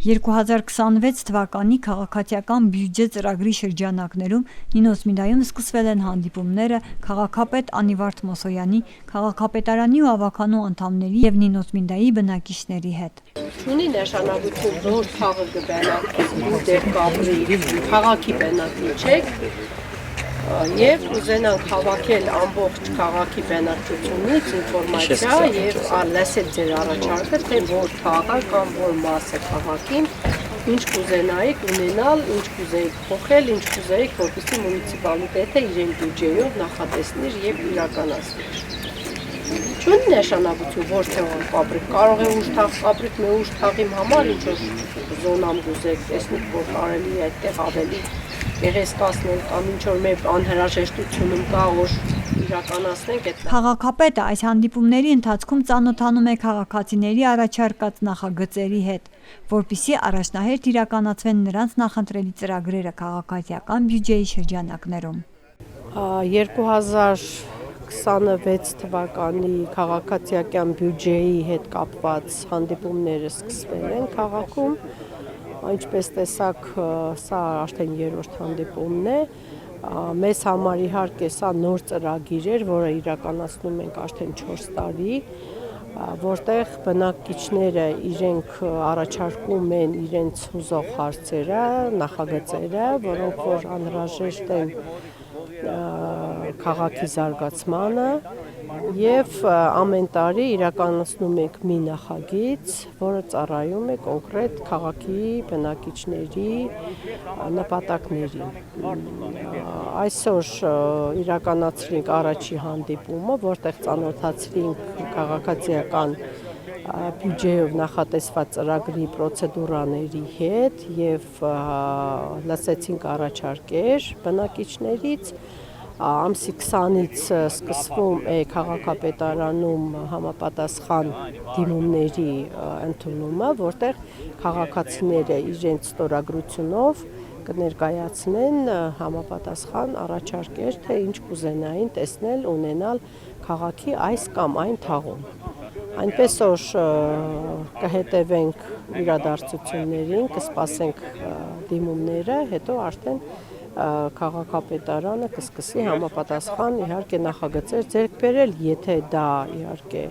2026 թվականի քաղաքացիական բյուջե ծրագրի շրջանակներում Նինոց Միդայում սկսվել են հանդիպումները քաղաքապետ Անիվարդ Մոսոյանի, քաղաքապետարանի ու ավականու անդամների և Նինոց Միդայի բնակիչների հետ։ Ունի նշանակություն, որ քաղաքը կբնակվի, դեր կապրի, քաղաքի բնակիչ և ուզենանք հավաքել ամբողջ քաղաքի բնակչությունից ինֆորմացիա և լսել ձեր առաջարկը, թե որ թաղը կամ որ մաս է քաղաքին, ինչ կուզենայիք ունենալ, ինչ կուզեիք փոխել, ինչ կուզեիք, որպեսզի մունիցիպալիտետը իրեն բյուջեով նախատեսներ և իրականացներ։ Չունի նշանակություն, որ թեղ կապրիք, կարող է ուժ թաղ կապրիք, մի ուժ թաղի համար ինչ որ զոնամ կուզեք, տեսնիք, որ կարելի է այդտեղ ավելի գեղեցկացնել կամ ինչ որ մեր անհրաժեշտությունում կա, որ իրականացնենք այդ։ Քաղաքապետը այս հանդիպումների ընթացքում ծանոթանում է քաղաքացիների առաջարկած նախագծերի հետ, որպեսզի առաջնահերթ իրականացվեն նրանց նախընտրելի ծրագրերը քաղաքացիական բյուջեի շրջանակներում։ 2026 թվականի քաղաքացիական բյուջեի հետ կապված հանդիպումները սկսվել են քաղաքում, ինչպես տեսակ, սա արդեն երրորդ հանդիպումն է, մեզ համար իհարկե սա նոր ծրագիր էր, որը իրականացնում ենք արդեն 4 տարի, որտեղ բնակիչները իրենք առաջարկում են իրենց հուզող հարցերը, նախագծերը, որոնք որ անհրաժեշտ են քաղաքի զարգացմանը և ամեն տարի իրականացնում ենք մի նախագիծ, որը ծառայում է կոնկրետ քաղաքի բնակիչների նպատակներին։ Այսօր իրականացրինք առաջի հանդիպումը, որտեղ ծանոթացրինք քաղաքացիական բյուջեով նախատեսված ծրագրի պրոցեդուրաների հետ և լսեցինք առաջարկեր բնակիչներից։ Ամսի 20-ից սկսվում է քաղաքապետարանում համապատասխան դիմումների ընդունումը, որտեղ քաղաքացիները իրենց ստորագրությունով կներկայացնեն համապատասխան առաջարկեր, թե ինչ կուզենային տեսնել, ունենալ քաղաքի այս կամ այն թաղում։ Այնպես որ կհետևենք իրադարձություններին, կսպասենք դիմումները, հետո արդեն քաղաքապետարանը կսկսի համապատասխան իհարկե նախագծեր ձեռք բերել, եթե դա իհարկե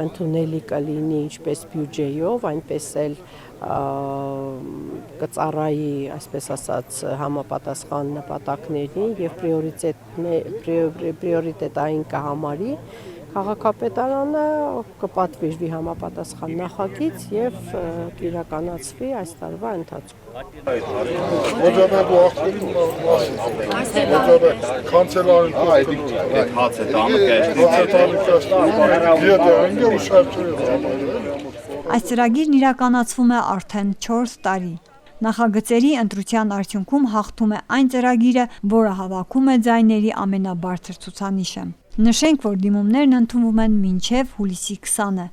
ընդունելի կլինի ինչպես բյուջեով, այնպես էլ կծառայի, այսպես ասած, համապատասխան նպատակներին և պրիորիտետային կհամարի, քաղաքապետարանը կպատվիրվի համապատասխան նախագիծ և կիրականացվի այս տարվա ընթացքում։ Այս ծրագիրն իրականացվում է արդեն 4 տարի։ Նախագծերի ընտրության արդյունքում հաղթում է այն ծրագիրը, որը հավաքում է ձայների ամենաբարձր ցուցանիշը։ Նշենք, որ դիմումներն ընդունվում են մինչև հուլիսի 20-ը,